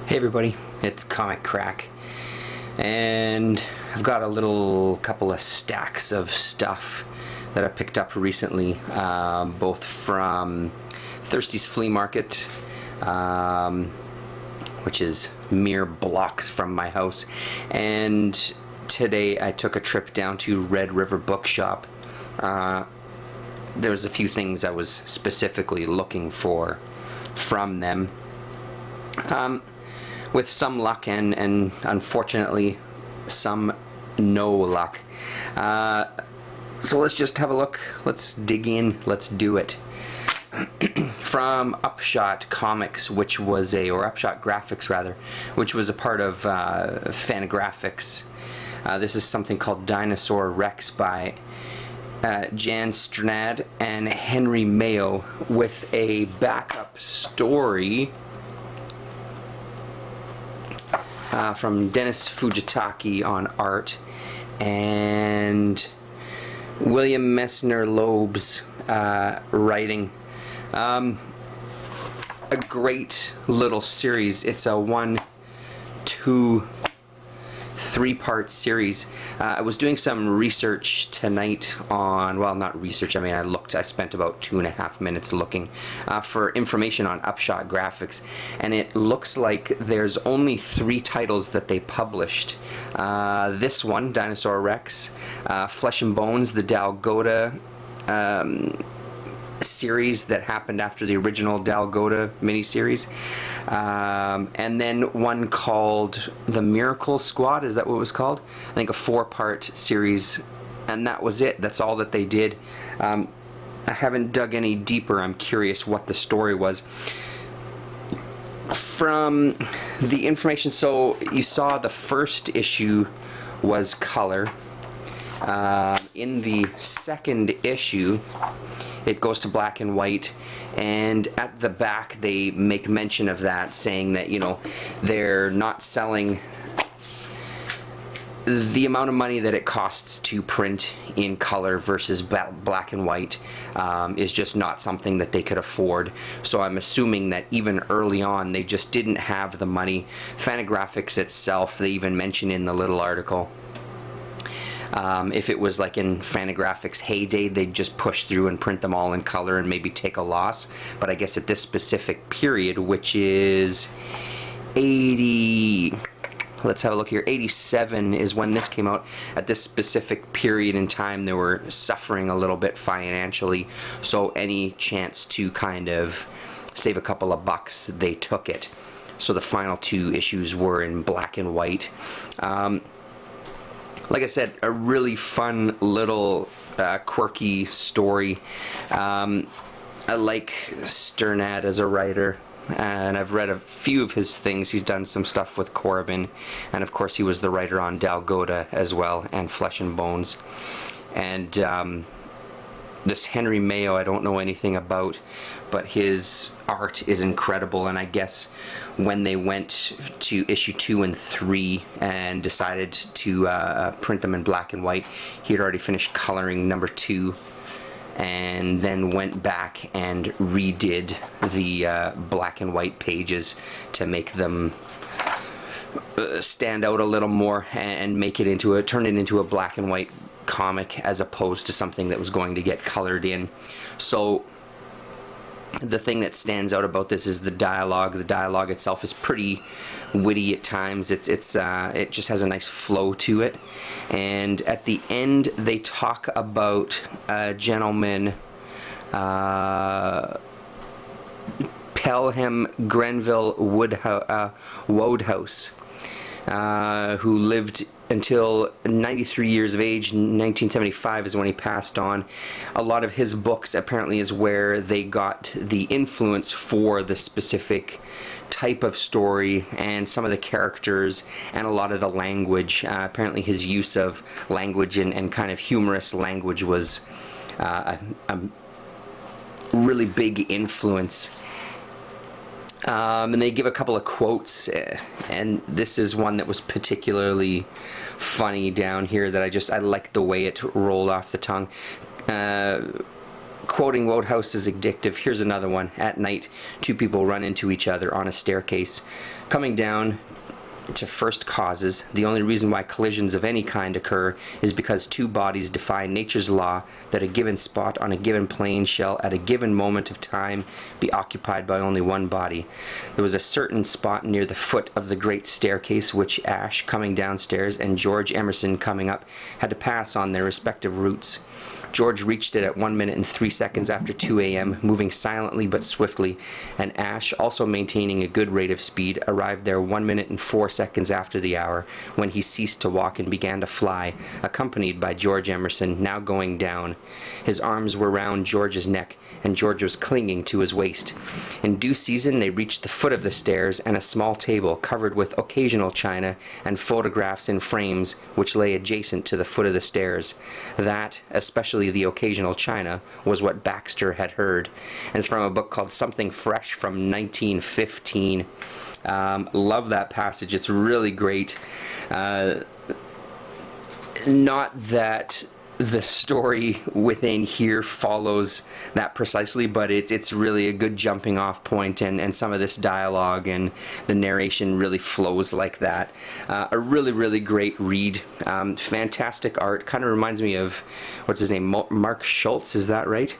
Hey everybody, it's Comic Crack, and I've got a couple of stacks of stuff that I picked up recently, both from Thirsty's Flea Market, which is mere blocks from my house, and today I took a trip down to Red River Bookshop. There was a few things I was specifically looking for from them. With some luck and unfortunately some no luck. So let's just have a look. Let's dig in. Let's do it. From Upshot Comics, Upshot Graphics rather, which was a part of Fantagraphics. This is something called Dinosaur Rex by Jan Strnad and Henry Mayo, with a backup story from Dennis Fujitaki on art and William Messner Loeb's writing. A great little series. It's a 1, 2, 3-part series. I was doing some research tonight on, well, not research, I spent about 2.5 minutes looking for information on Upshot Graphics, and it looks like there's only 3 titles that they published. This one, Dinosaur Rex, Flesh and Bones, the Dalgota series that happened after the original Dalgota miniseries, and then one called The Miracle Squad. Is that what it was called? I think a 4-part series, and that was it. That's all that they did. I haven't dug any deeper. I'm curious what the story was. From the information, so you saw the first issue was color. In the second issue, it goes to black and white, and at the back they make mention of that, saying that, you know, they're not selling the amount of money that it costs to print in color versus black and white is just not something that they could afford. So I'm assuming that even early on they just didn't have the money. Fantagraphics itself, they even mention in the little article, if it was like in Fantagraphics' heyday, they'd just push through and print them all in color and maybe take a loss. But I guess at this specific period, which is 80... let's have a look here. 87 is when this came out. At this specific period in time, they were suffering a little bit financially. So any chance to kind of save a couple of bucks, they took it. So the final 2 issues were in black and white. Like I said, a really fun little quirky story. I like Strnad as a writer, and I've read a few of his things. He's done some stuff with Korriban, and of course he was the writer on Dalgota as well, and Flesh and Bones. And this Henry Mayo I don't know anything about, but his art is incredible, and I guess when they went to issue 2 and 3 and decided to print them in black and white, he had already finished coloring number 2, and then went back and redid the black and white pages to make them stand out a little more and turn it into a black and white comic as opposed to something that was going to get colored in. So the thing that stands out about this is the dialogue. The dialogue itself is pretty witty at times. It just has a nice flow to it. And at the end, they talk about a gentleman, Pelham Grenville Wodehouse, who lived until 93 years of age. 1975 is when he passed on. A lot of his books apparently is where they got the influence for the specific type of story and some of the characters and a lot of the language. Apparently his use of language and kind of humorous language was a really big influence. And they give a couple of quotes, and this is one that was particularly funny down here that I liked the way it rolled off the tongue. quoting Wodehouse is addictive. Here's another one. At night, two people run into each other on a staircase. Coming down to first causes, the only reason why collisions of any kind occur is because two bodies defy nature's law that a given spot on a given plane shall at a given moment of time be occupied by only one body. There was a certain spot near the foot of the great staircase which Ashe coming downstairs and George Emerson coming up had to pass on their respective routes. George reached it at 1 minute and 3 seconds after 2 a.m., moving silently but swiftly, and Ashe, also maintaining a good rate of speed, arrived there 1 minute and 4 seconds after the hour, when he ceased to walk and began to fly, accompanied by George Emerson, now going down. His arms were round George's neck, and George was clinging to his waist. In due season they reached the foot of the stairs and a small table covered with occasional china and photographs in frames which lay adjacent to the foot of the stairs. That, especially the occasional china, was what Baxter had heard. And it's from a book called Something Fresh from 1915. Love that passage. It's really great. Not that the story within here follows that precisely, but it's really a good jumping off point, and some of this dialogue and the narration really flows like that. A really great read. Fantastic art. Kind of reminds me of, what's his name, Mark Schultz, is that right?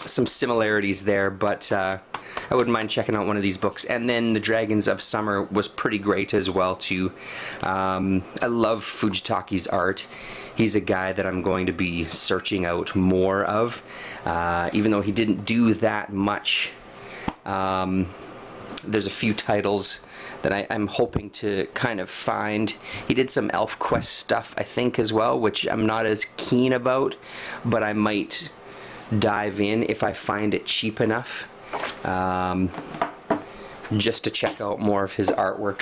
Some similarities there, but I wouldn't mind checking out one of these books. And then The Dragons of Summer was pretty great as well too. I love Fujitaki's art. He's a guy that I'm going to be searching out more of, even though he didn't do that much. There's a few titles that I'm hoping to kind of find. He did some ElfQuest stuff, I think, as well, which I'm not as keen about, but I might dive in if I find it cheap enough, just to check out more of his artwork.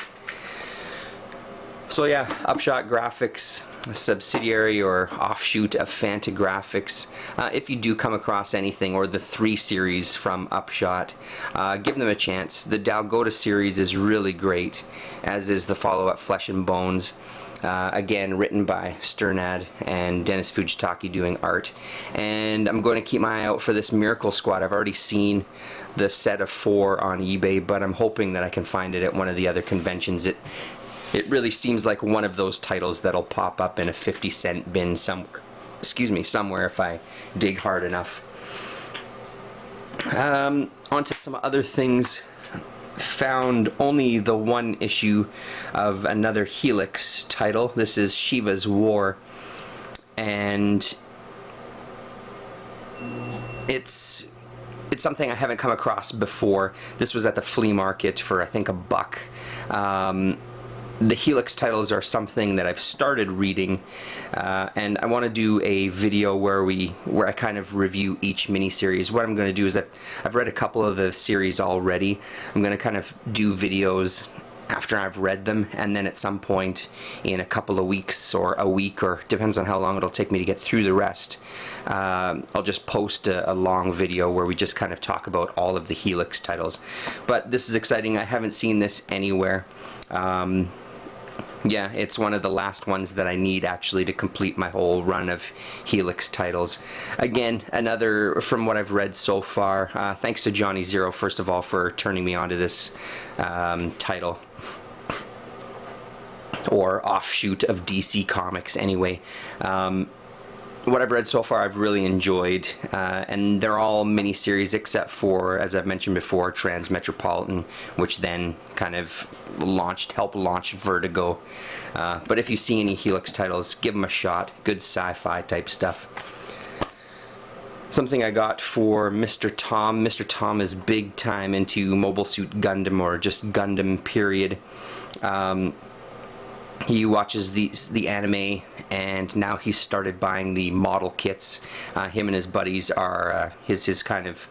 So yeah, Upshot Graphics, a subsidiary or offshoot of Fantagraphics. If you do come across anything, or the 3 series from Upshot, give them a chance. The Dalgota series is really great, as is the follow-up Flesh and Bones. Again, written by Sternad and Dennis Fujitaki doing art. And I'm going to keep my eye out for this Miracle Squad. I've already seen the set of 4 on eBay, but I'm hoping that I can find it at one of the other conventions. It really seems like one of those titles that'll pop up in a 50-cent bin somewhere. Somewhere if I dig hard enough. On to some other things. Found only the 1 issue of another Helix title. This is Shiva's War, and it's something I haven't come across before. This was at the flea market for, I think, $1. The Helix titles are something that I've started reading, and I want to do a video where I kind of review each miniseries. What I'm going to do is I've read a couple of the series already. I'm going to kind of do videos after I've read them, and then at some point in a couple of weeks or a week, or depends on how long it'll take me to get through the rest, I'll just post a long video where we just kind of talk about all of the Helix titles. But this is exciting. I haven't seen this anywhere. Yeah, it's one of the last ones that I need actually to complete my whole run of Helix titles. Again, another, from what I've read so far, thanks to Johnny Zero, first of all, for turning me onto this title. Or offshoot of DC Comics, anyway. What I've read so far I've really enjoyed, and they're all miniseries except for, as I've mentioned before, Transmetropolitan, which then kind of helped launch Vertigo. But if you see any Helix titles, give them a shot. Good sci-fi type stuff. Something I got for Mr. Tom. Mr. Tom is big time into Mobile Suit Gundam, or just Gundam period. He watches the anime, and now he's started buying the model kits. Him and his buddies are his kind of,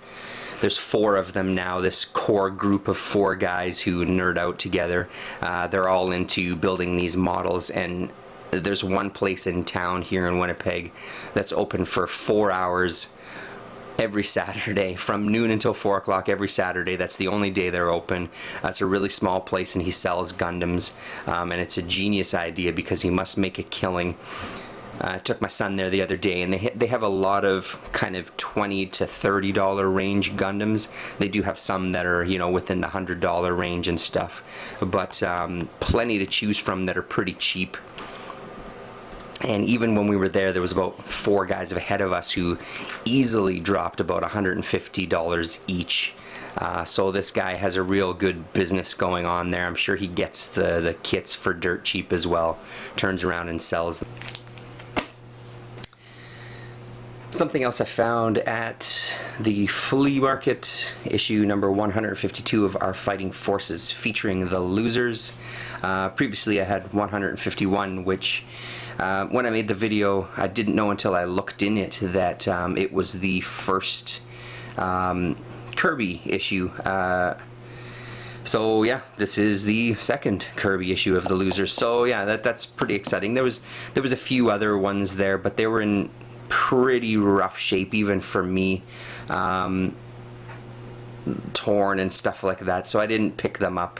there's 4 of them now, this core group of 4 guys who nerd out together. They're all into building these models, and there's one place in town here in Winnipeg that's open for 4 hours every Saturday, from noon until 4 o'clock every Saturday. That's the only day they're open. It's a really small place, and he sells Gundams, and it's a genius idea because he must make a killing. I took my son there the other day, and they have a lot of kind of $20 to $30 range Gundams. They do have some that are, you know, within the $100 range and stuff, but plenty to choose from that are pretty cheap. And even when we were there was about 4 guys ahead of us who easily dropped about $150 each. So this guy has a real good business going on there. I'm sure he gets the kits for dirt cheap as well. Turns around and sells them. Something else I found at the flea market, issue number 152 of Our Fighting Forces, featuring the losers. Previously I had 151, which when I made the video, I didn't know until I looked in it that it was the first Kirby issue. So yeah, this is the second Kirby issue of the losers. So yeah, that's pretty exciting. There was a few other ones there, but they were in pretty rough shape even for me, torn and stuff like that, so I didn't pick them up.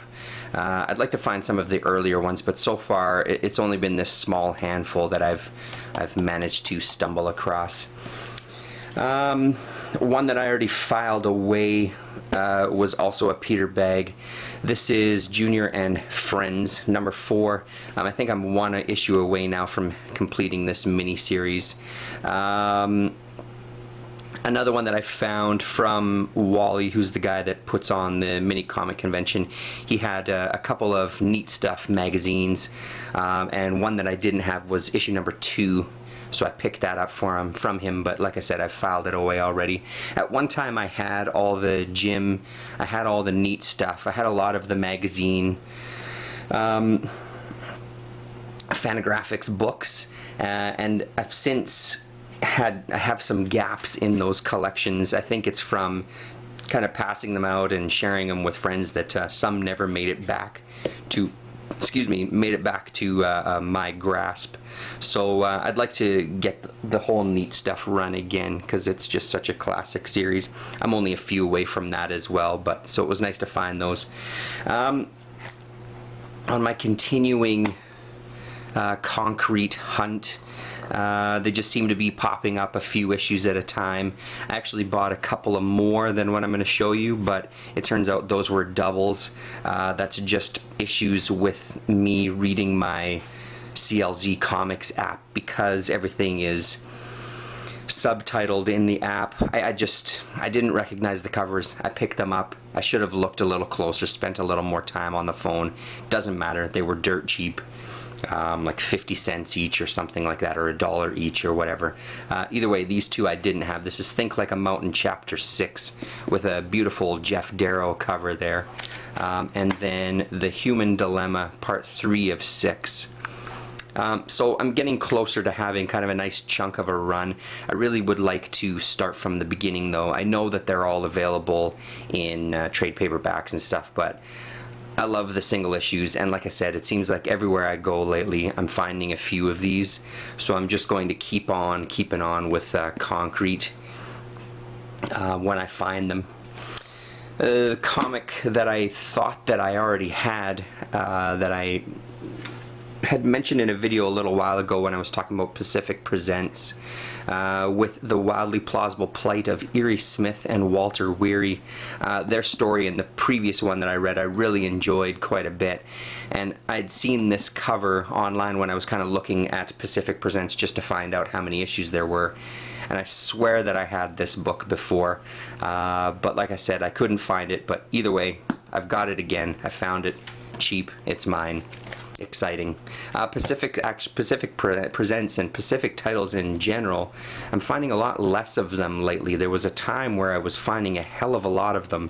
I'd like to find some of the earlier ones, but so far it's only been this small handful that I've managed to stumble across. One that I already filed away was also a Peter bag. This is Junior and Friends number 4. I think I'm 1 issue away now from completing this mini-series. Another one that I found from Wally, who's the guy that puts on the mini comic convention. He had a couple of Neat Stuff magazines, and one that I didn't have was issue number 2. So I picked that up from him, but like I said, I filed it away already. At one time I had all the Jim, I had all the Neat Stuff, I had a lot of the magazine, Fantagraphics books, and I've since I have some gaps in those collections. I think it's from kind of passing them out and sharing them with friends that some never made it back to my grasp. So I'd like to get the whole Neat Stuff run again, because it's just such a classic series. I'm only a few away from that as well, but so it was nice to find those. On my continuing concrete hunt, they just seem to be popping up a few issues at a time. I actually bought a couple of more than what I'm going to show you, but it turns out those were doubles. That's just issues with me reading my CLZ Comics app, because everything is subtitled in the app. I didn't recognize the covers. I picked them up. I should have looked a little closer, spent a little more time on the phone. Doesn't matter, they were dirt cheap. Like 50 cents each or something like that, or $1 each or whatever. Either way, these two I didn't have. This is Think Like a Mountain Chapter 6 with a beautiful Jeff Darrow cover there. And then The Human Dilemma Part 3 of 6. So I'm getting closer to having kind of a nice chunk of a run. I really would like to start from the beginning though. I know that they're all available in trade paperbacks and stuff, but I love the single issues, and like I said, it seems like everywhere I go lately I'm finding a few of these, so I'm just going to keep on keeping on with concrete when I find them. The comic that I thought that I already had, that I had mentioned in a video a little while ago when I was talking about Pacific Presents, with the wildly plausible plight of Erie Smith and Walter Weary. Their story in the previous one that I read I really enjoyed quite a bit, and I'd seen this cover online when I was kind of looking at Pacific Presents just to find out how many issues there were, and I swear that I had this book before, but like I said, I couldn't find it. But either way, I've got it again. I found it cheap. It's mine. Exciting. Pacific Presents and Pacific titles in general, I'm finding a lot less of them lately. There was a time where I was finding a hell of a lot of them.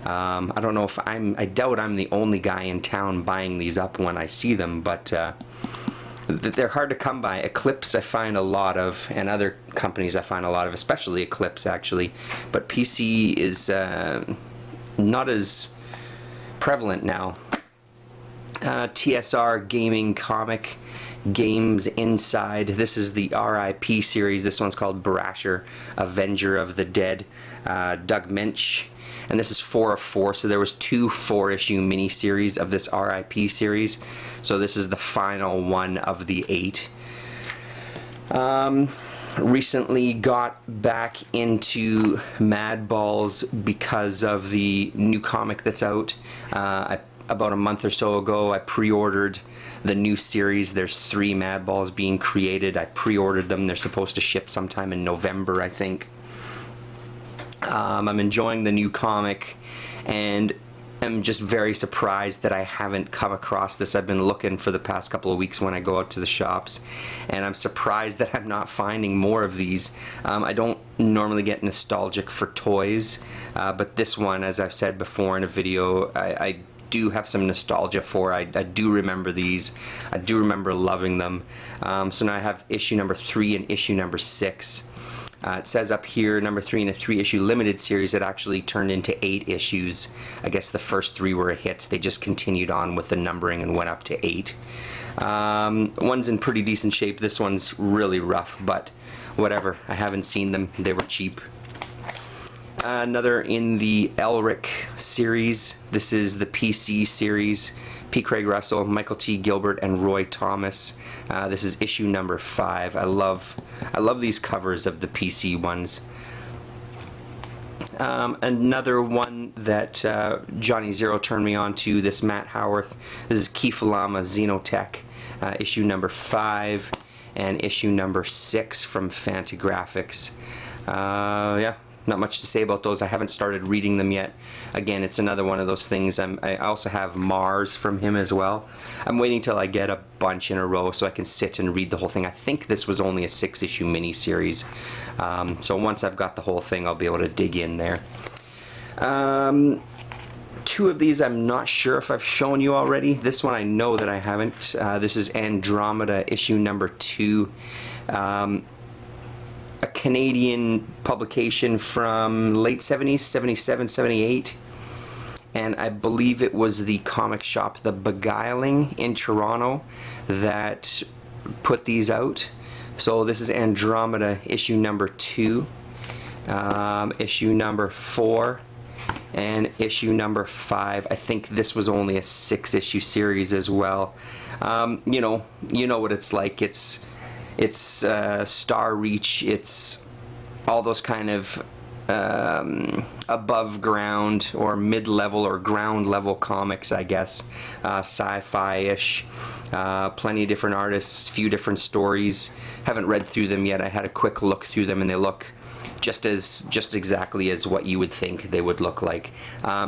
I don't know if I doubt I'm the only guy in town buying these up when I see them, but they're hard to come by. Eclipse I find a lot of, and other companies I find a lot of, especially Eclipse actually, but PC is not as prevalent now. TSR Gaming Comic Games Inside. This is the RIP series. This one's called Brasher, Avenger of the Dead. Doug Mensch. And this is 4 of 4, so there was 2 4-issue miniseries of this RIP series. So this is the final one of the 8. Recently got back into Madballs because of the new comic that's out. About a month or so ago, I pre-ordered the new series. There's 3 Madballs being created. I pre-ordered them. They're supposed to ship sometime in November, I think. I'm enjoying the new comic, and I'm just very surprised that I haven't come across this. I've been looking for the past couple of weeks when I go out to the shops, and I'm surprised that I'm not finding more of these. I don't normally get nostalgic for toys, but this one, as I've said before in a video, I do have some nostalgia for. I do remember these. I do remember loving them. So now I have issue number 3 and issue number 6. It says up here, number 3 in a 3-issue limited series that actually turned into 8 issues. I guess the first 3 were a hit. They just continued on with the numbering and went up to 8. One's in pretty decent shape. This one's really rough, but whatever. I haven't seen them. They were cheap. Another in the Elric series. This is the PC series. P. Craig Russell, Michael T. Gilbert, and Roy Thomas. This is issue number 5. I love these covers of the PC ones. Another one that Johnny Zero turned me on to, this Matt Howarth. This is Kefalama Xenotech, issue number 5, and issue number 6 from Fantagraphics. Yeah. Not much to say about those. I haven't started reading them yet. Again, it's another one of those things. I also have Mars from him as well. I'm waiting till I get a bunch in a row so I can sit and read the whole thing. I think this was only a 6-issue miniseries. So once I've got the whole thing, I'll be able to dig in there. 2 of these I'm not sure if I've shown you already. This one I know that I haven't. This is Andromeda issue number 2. A Canadian publication from late 70s, 77, 78. And I believe it was the comic shop The Beguiling in Toronto that put these out. So this is Andromeda issue number 2, issue number 4, and issue number 5. I think this was only a 6-issue series as well. You know what it's like. It's Star Reach, it's all those kind of above ground or mid-level or ground level comics, I guess. Sci-fi-ish, plenty of different artists, few different stories. Haven't read through them yet. I had a quick look through them and they look just exactly as what you would think they would look like.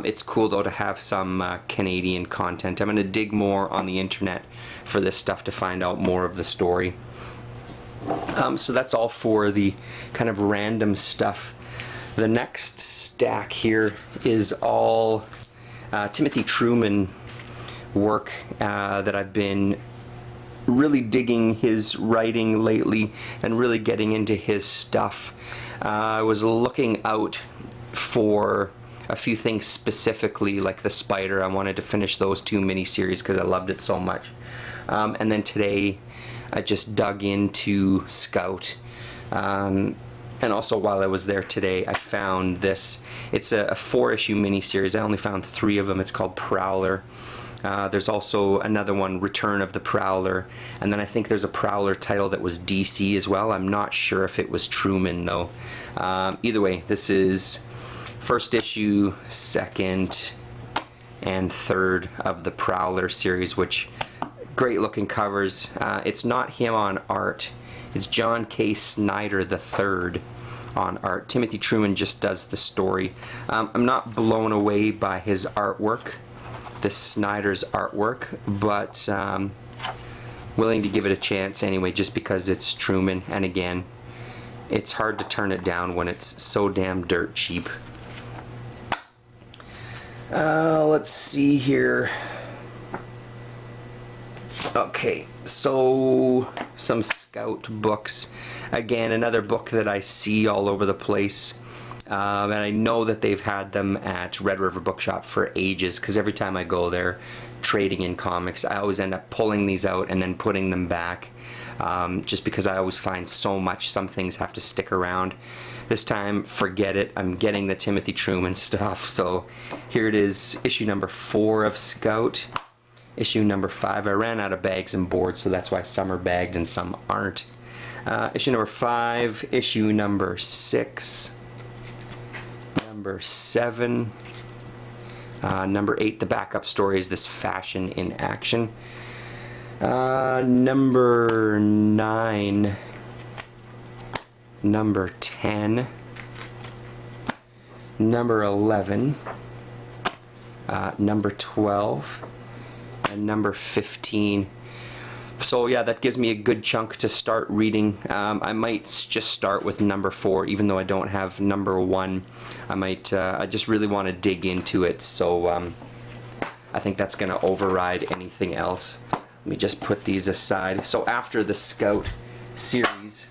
It's cool though to have some Canadian content. I'm going to dig more on the internet for this stuff to find out more of the story. So that's all for the kind of random stuff. The next stack here is all Timothy Truman work that I've been really digging his writing lately and really getting into his stuff. I was looking out for a few things specifically, like The Spider. I wanted to finish those 2 miniseries because I loved it so much. And then today I just dug into Scout. And also while I was there today, I found this. It's a 4-issue miniseries. I only found 3 of them. It's called Prowler. There's also another one, Return of the Prowler. And then I think there's a Prowler title that was DC as well. I'm not sure if it was Truman though. Either way, this is 1st issue, 2nd, and 3rd of the Prowler series, which great looking covers. It's not him on art. It's John K. Snyder III on art. Timothy Truman just does the story. I'm not blown away by his artwork, this Snyder's artwork, but willing to give it a chance anyway just because it's Truman, and again, it's hard to turn it down when it's so damn dirt cheap. Let's see here. Okay, so some Scout books. Again, another book that I see all over the place. And I know that they've had them at Red River Bookshop for ages, because every time I go there trading in comics, I always end up pulling these out and then putting them back. Just because I always find so much, some things have to stick around. This time, forget it. I'm getting the Timothy Truman stuff. So here it is, issue number 4 of Scout. Issue number 5. I ran out of bags and boards, so that's why some are bagged and some aren't. Issue number 5, issue number 6, number 7, number 8, the backup story is this Fashion in Action. Number 9, number 10, number 11, number 12, and number 15. So yeah, that gives me a good chunk to start reading. I might just start with number 4, even though I don't have number 1. I just really want to dig into it, so I think that's going to override anything else. Let me just put these aside. So after the Scout series,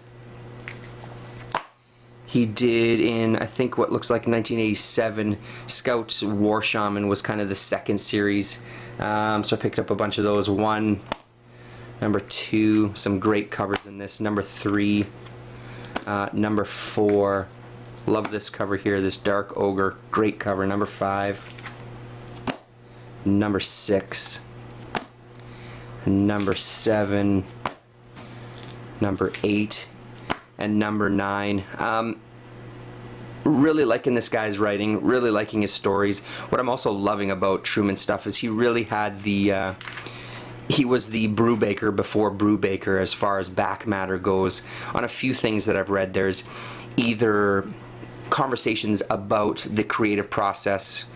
he did in, I think, what looks like 1987, Scout War Shaman was kind of the second series. So I picked up a bunch of those. 1, number 2, some great covers in this. Number 3, number 4, love this cover here, this Dark Ogre, great cover. Number 5, number 6, number 7, number 8, and number 9. Really liking this guy's writing, really liking his stories. What I'm also loving about Truman stuff is he really had the he was the Brubaker before Brubaker as far as back matter goes. On a few things that I've read, there's either conversations about the creative process,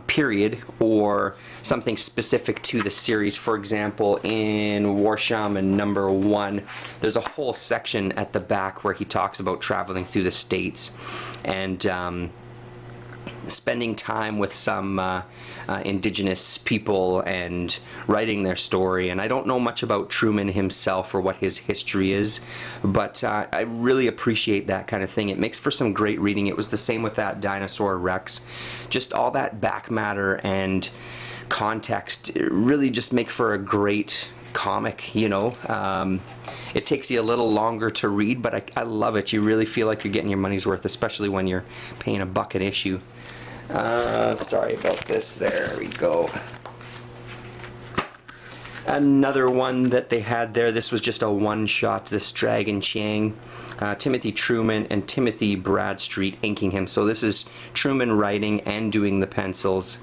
period, or something specific to the series. For example, in War Shaman number 1, there's a whole section at the back where he talks about traveling through the States and spending time with some indigenous people and writing their story. And I don't know much about Truman himself or what his history is, but I really appreciate that kind of thing. It makes for some great reading. It was the same with that Dinosaur Rex. Just all that back matter and context really just make for a great comic, you know. It takes you a little longer to read, but I love it. You really feel like you're getting your money's worth, especially when you're paying $1 an issue. Sorry about this. There we go. Another one that they had there, this was just a one-shot, this Dragon Chang. Timothy Truman and Timothy Bradstreet inking him. So this is Truman writing and doing the pencils.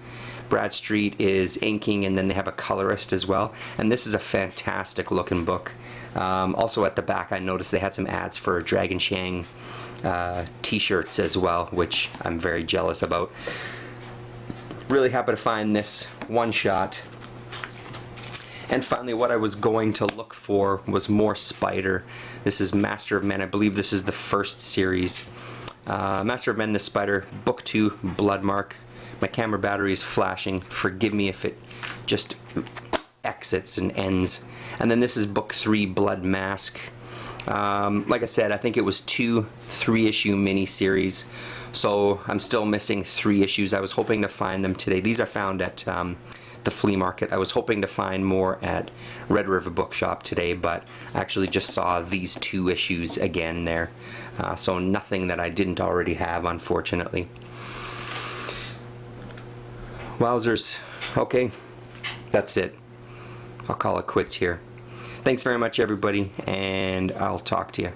Bradstreet is inking, and then they have a colorist as well. And this is a fantastic looking book. Also at the back I noticed they had some ads for Dragon Chang t-shirts as well, which I'm very jealous about. Really happy to find this one shot. And finally, what I was going to look for was more Spider. This is Master of Men. I believe this is the first series. Master of Men, the Spider, Book 2, Bloodmark. My camera battery is flashing. Forgive me if it just exits and ends. And then this is Book 3, Blood Mask. Like I said, I think it was 2 3-issue miniseries, so I'm still missing 3 issues. I was hoping to find them today. These are found at the flea market. I was hoping to find more at Red River Bookshop today, but I actually just saw these 2 issues again there. So nothing that I didn't already have, unfortunately. Wowzers. Okay, that's it. I'll call it quits here. Thanks very much, everybody, and I'll talk to you.